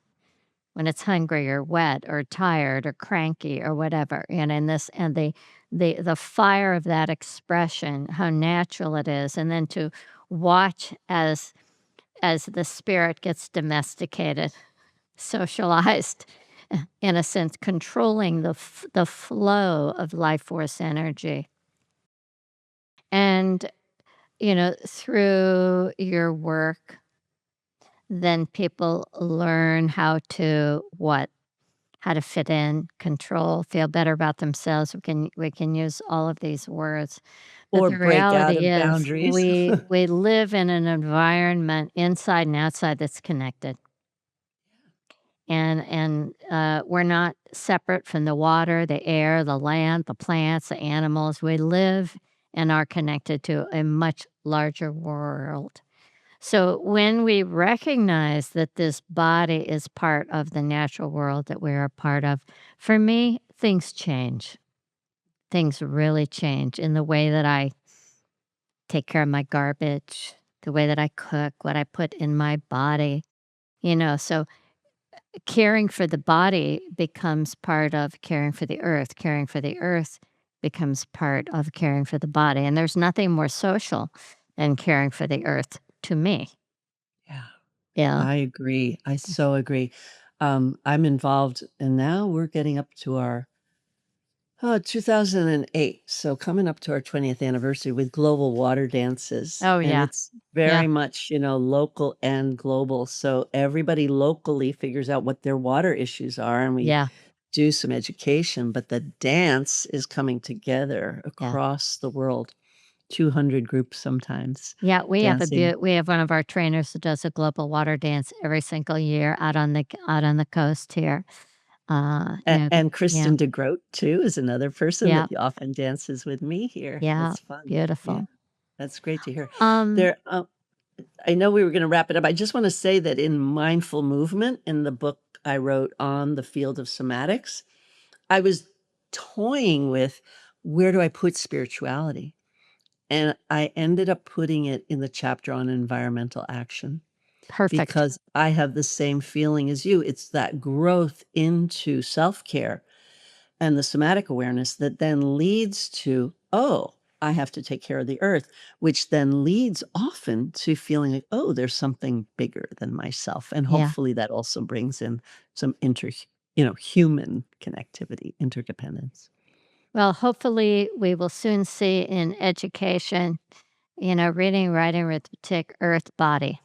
when it's hungry or wet or tired or cranky or whatever. And the fire of that expression, how natural it is, and then to watch as the spirit gets domesticated, socialized, in a sense, controlling the flow of life force energy. And, through your work, then people learn how to what? How to fit in, control, feel better about themselves. We can use all of these words. But Or the break out reality of is boundaries. we live in an environment inside and outside that's connected. And we're not separate from the water, the air, the land, the plants, the animals. We live and are connected to a much larger world. So when we recognize that this body is part of the natural world that we're a part of, for me, things change. Things really change in the way that I take care of my garbage, the way that I cook, what I put in my body. So caring for the body becomes part of caring for the earth. Caring for the earth becomes part of caring for the body. And there's nothing more social than caring for the earth to me. Yeah, Yeah. I agree. I so agree. I'm involved, and now we're getting up to our Oh, 2008. So coming up to our 20th anniversary with global water dances. Oh, And yeah. it's Yeah. very much, local and global. So everybody locally figures out what their water issues are, and we Yeah. do some education, but the dance is coming together Yeah. across the world. 200 groups sometimes Yeah, dancing. we have one of our trainers who does a global water dance every single year out on the coast here. A Yeah, and yeah, Kristen DeGroat too is another person yeah, that often dances with me here. yeah, That's fun. Yeah, beautiful. that's great to hear. Um, There, I know we were gonna wrap it up. I just wanna say that in Mindful Movement, in the book I wrote on the field of somatics, I was toying with where do I put spirituality? And I ended up putting it in the chapter on environmental action Perfect. because I have the same feeling as you. It's that growth into self-care and the somatic awareness that then leads to, oh, I have to take care of the earth, which then leads often to feeling like, oh, there's something bigger than myself. And Yeah. hopefully that also brings in some human connectivity, interdependence. Well, hopefully we will soon see in education, reading, writing, arithmetic, earth, body.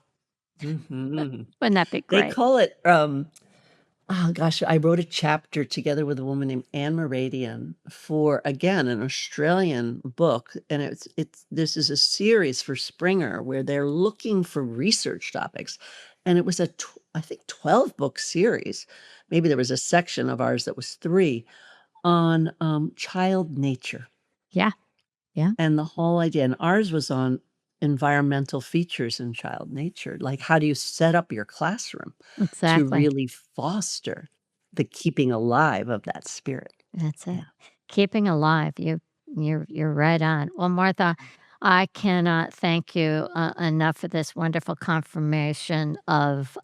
Mhm. Wouldn't that be They great? call it, oh gosh, I wrote a chapter together with a woman named Anne Meradian for, again, an Australian book, and it's this is a series for Springer where they're looking for research topics, and it was I think 12-book series. Maybe there was a section of ours that was 3 on, child nature. Yeah, yeah, And the whole idea, and ours was on environmental features in child nature, like how do you set up your classroom to exactly. really foster the keeping alive of that spirit? That's it. Yeah. Keeping alive. You're right on. Well, Martha, I cannot thank you enough for this wonderful confirmation of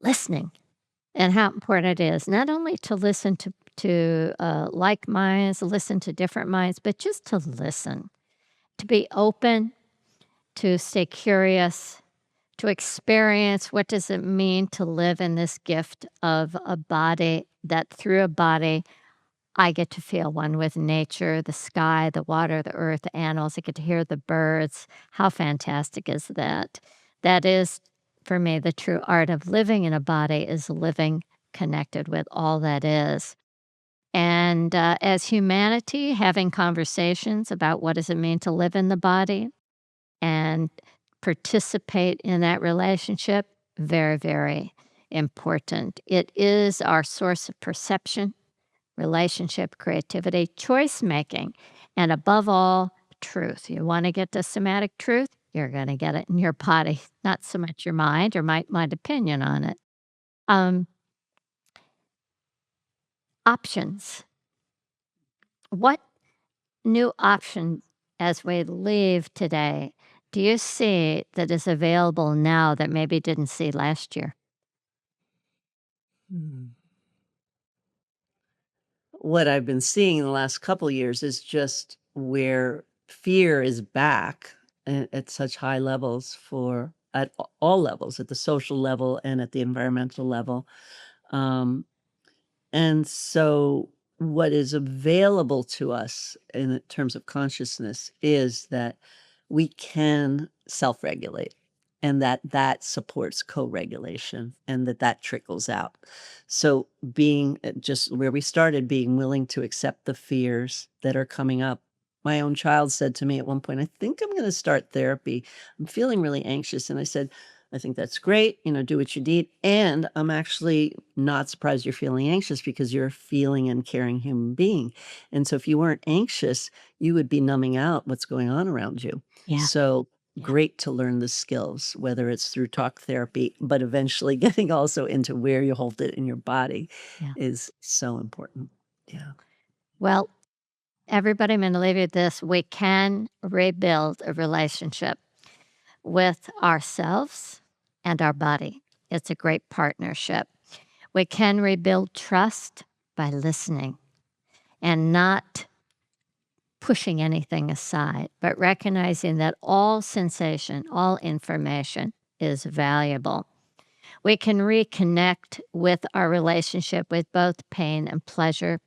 listening and how important it is not only to listen to like minds, listen to different minds, but just to listen, to be open, to stay curious, to experience what does it mean to live in this gift of a body that through a body I get to feel one with nature, the sky, the water, the earth, the animals. I get to hear the birds. How fantastic is that? That is, for me, the true art of living in a body is living connected with all that is. And as humanity, having conversations about what does it mean to live in the body and participate in that relationship, very, very important. It is our source of perception, relationship, creativity, choice making, and above all, truth. You want to get to somatic truth, you're going to get it in your body, not so much your mind or my opinion on it. Um, Options. What new option as we leave today do you see that is available now that maybe didn't see last year? Hmm. What I've been seeing in the last couple years is just where fear is back at such high levels for at all levels, at the social level and at the environmental level. Um, And so, what is available to us in terms of consciousness is that we can self regulate and that supports co regulation and that trickles out. So, being just where we started, being willing to accept the fears that are coming up. My own child said to me at one point, I think I'm going to start therapy. I'm feeling really anxious. And I said, I think that's great, do what you need, and I'm actually not surprised you're feeling anxious because you're a feeling and caring human being, and so if you weren't anxious, you would be numbing out what's going on around you. Yeah, So, yeah, great to learn the skills, whether it's through talk therapy, but eventually getting also into where you hold it in your body yeah. is so important. Yeah. Well, everybody, I'm going to leave you with this. We can rebuild a relationship with ourselves and our body. It's a great partnership. We can rebuild trust by listening and not pushing anything aside, but recognizing that all sensation, all information is valuable. We can reconnect with our relationship with both pain and pleasure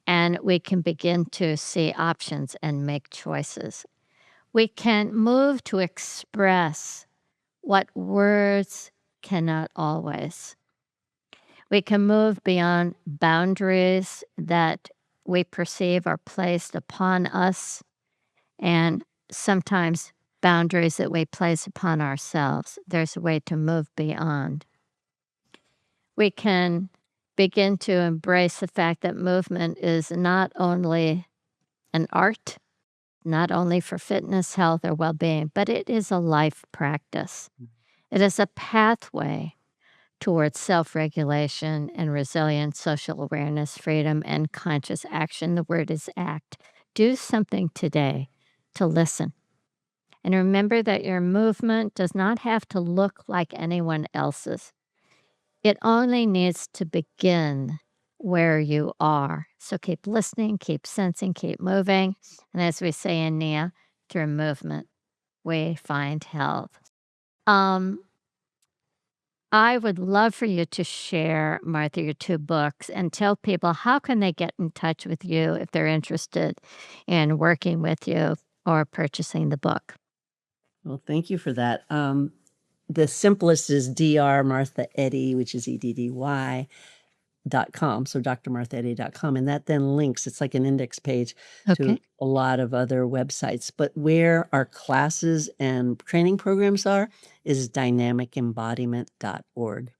and we can begin to see options and make choices. We can move to express what words cannot always. We can move beyond boundaries that we perceive are placed upon us, and sometimes boundaries that we place upon ourselves. There's a way to move beyond. We can begin to embrace the fact that movement is not only an art, not only for fitness, health, or well being, but it is a life practice. It is a pathway towards self regulation and resilience, social awareness, freedom, and conscious action. The word is act. Do something today to listen. And remember that your movement does not have to look like anyone else's. It only needs to begin where you are. So keep listening, keep sensing, keep moving. And as we say in Nia, through movement, we find health. I would love for you to share, Martha, your 2 books and tell people how can they get in touch with you if they're interested in working with you or purchasing the book. Well, thank you for that. The simplest is Dr. Martha Eddy, which is EDDY.com. So drmarthaeddy.com. And that then links, it's like an index page to Okay. a lot of other websites. But where our classes and training programs are is dynamicembodiment.org.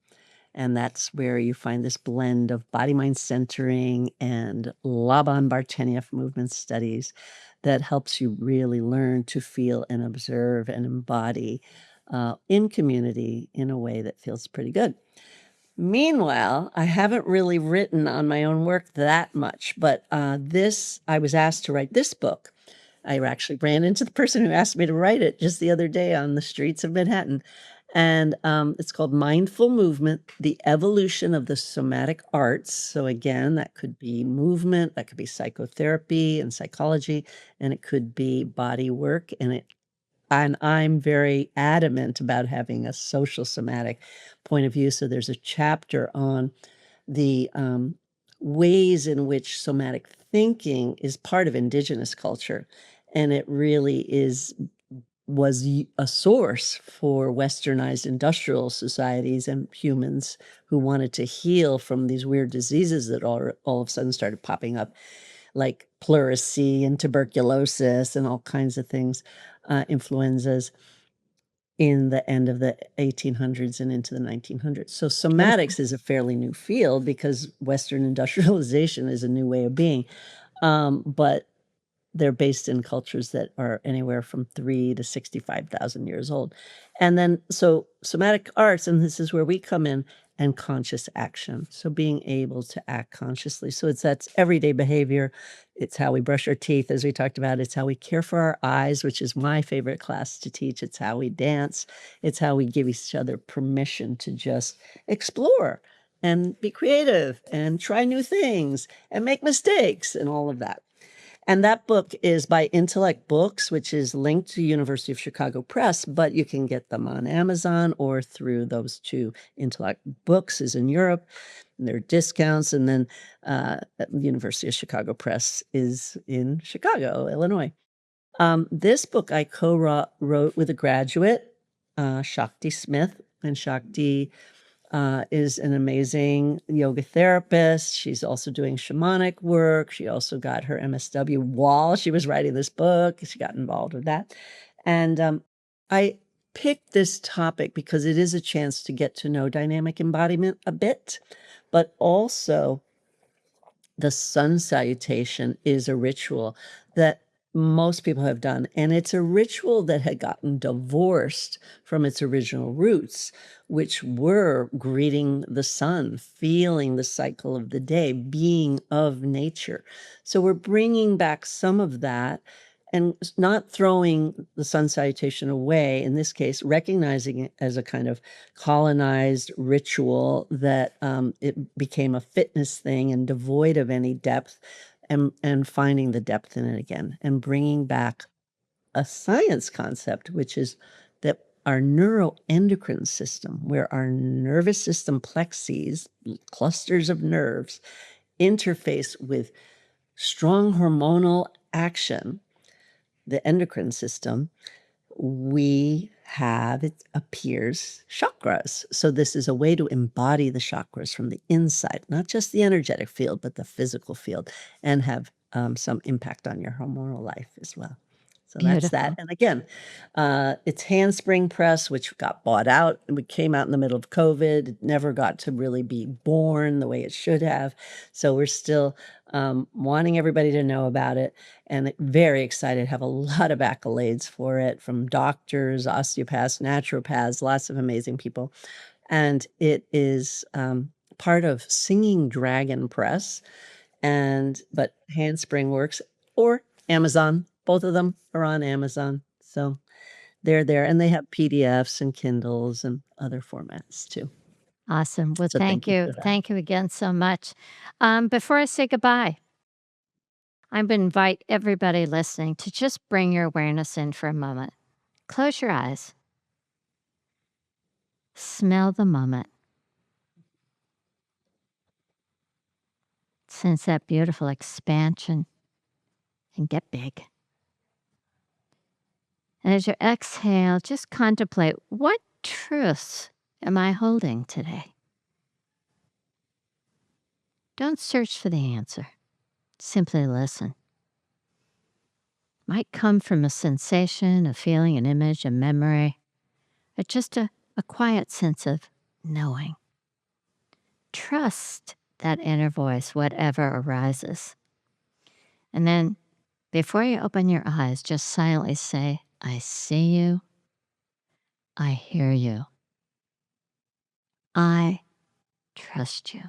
And that's where you find this blend of body-mind centering and Laban Bartenieff Movement Studies that helps you really learn to feel and observe and embody in community in a way that feels pretty good. Meanwhile, I haven't really written on my own work that much, but I was asked to write this book. I actually ran into the person who asked me to write it just the other day on the streets of Manhattan. And it's called Mindful Movement, The Evolution of the Somatic Arts. So again, that could be movement, that could be psychotherapy and psychology, and it could be body work. And I'm very adamant about having a social somatic point of view. So there's a chapter on the ways in which somatic thinking is part of indigenous culture. And it really was a source for westernized industrial societies and humans who wanted to heal from these weird diseases that all of a sudden started popping up, like pleurisy and tuberculosis and all kinds of things, influenzas in the end of the 1800s and into the 1900s. So somatics is a fairly new field because Western industrialization is a new way of being. But they're based in cultures that are anywhere from 3 to 65,000 years old. And then, so somatic arts, and this is where we come in, and conscious action. So being able to act consciously. So that's everyday behavior. It's how we brush our teeth, as we talked about. It's how we care for our eyes, which is my favorite class to teach. It's how we dance. It's how we give each other permission to just explore and be creative and try new things and make mistakes and all of that. And that book is by Intellect Books, which is linked to University of Chicago Press, but you can get them on Amazon or through those 2. Intellect Books is in Europe, and there are discounts. And then University of Chicago Press is in Chicago, Illinois. This book I co-wrote with a graduate, Shakti Smith, and Shakti is an amazing yoga therapist. She's also doing shamanic work. She also got her MSW while she was writing this book. She got involved with that. And I picked this topic because it is a chance to get to know dynamic embodiment a bit, but also the sun salutation is a ritual that most people have done. And it's a ritual that had gotten divorced from its original roots, which were greeting the sun, feeling the cycle of the day, being of nature. So we're bringing back some of that and not throwing the sun salutation away, in this case, recognizing it as a kind of colonized ritual that it became a fitness thing and devoid of any depth, and finding the depth in it again and bringing back a science concept, which is that our neuroendocrine system, where our nervous system plexes, clusters of nerves, interface with strong hormonal action, the endocrine system, it appears chakras. So this is a way to embody the chakras from the inside, not just the energetic field, but the physical field, and have some impact on your hormonal life as well. So that's that. Beautiful. And again, it's handspring press, which got bought out. We came out in the middle of COVID. It never got to really be born the way it should have. So we're still wanting everybody to know about it, and very excited. Have a lot of accolades for it from doctors, osteopaths, naturopaths, lots of amazing people. And it is part of Singing Dragon Press, but Handspring Works or Amazon. Both of them are on Amazon. So they're there, and they have PDFs and Kindles and other formats too. Awesome. Well, So thank thank you you. for that. Thank you again so much. Before I say goodbye, I'm going to invite everybody listening to just bring your awareness in for a moment. Close your eyes. Smell the moment. Sense that beautiful expansion and get big. And as you exhale, just contemplate, what truths am I holding today? Don't search for the answer. Simply listen. Might come from a sensation, a feeling, an image, a memory, or just a quiet sense of knowing. Trust that inner voice, whatever arises. And then, before you open your eyes, just silently say, I see you. I hear you. I trust you.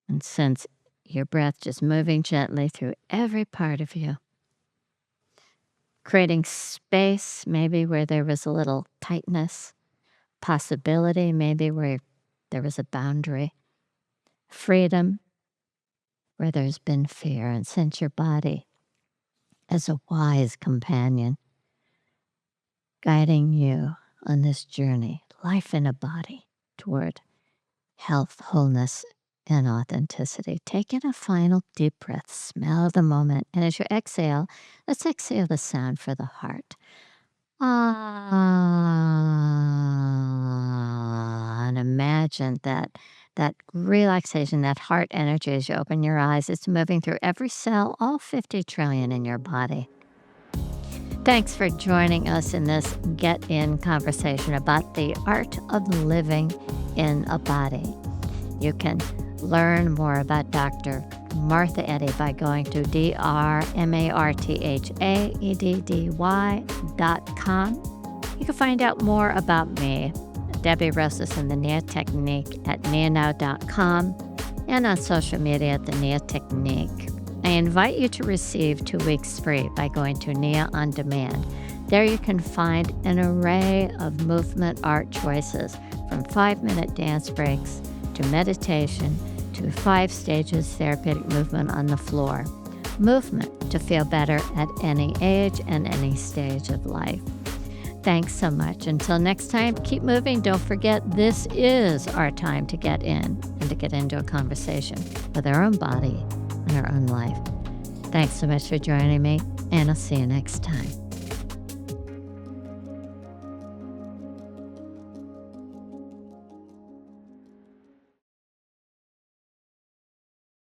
And sense your breath just moving gently through every part of you, creating space maybe where there was a little tightness, possibility maybe where there was a boundary, freedom where there's been fear, and sense your body as a wise companion guiding you on this journey, life in a body, toward health, wholeness, and authenticity. Take in a final deep breath, smell the moment, and as you exhale, let's exhale the sound for the heart. Ah, and imagine that relaxation, that heart energy as you open your eyes, it's moving through every cell, all 50 trillion in your body. Thanks for joining us in this Get In conversation about the art of living in a body. You can learn more about Dr. Martha Eddy by going to drmarthaeddy.com. You can find out more about me, Debbie Rosas, and the Nia Technique at nianow.com and on social media at the Nia Technique. I invite you to receive 2 weeks free by going to Nia On Demand. There you can find an array of movement art choices, from 5-minute dance breaks to meditation to 5 stages therapeutic movement on the floor. Movement to feel better at any age and any stage of life. Thanks so much. Until next time, keep moving. Don't forget, this is our time to get in and to get into a conversation with our own body and our own life. Thanks so much for joining me, and I'll see you next time.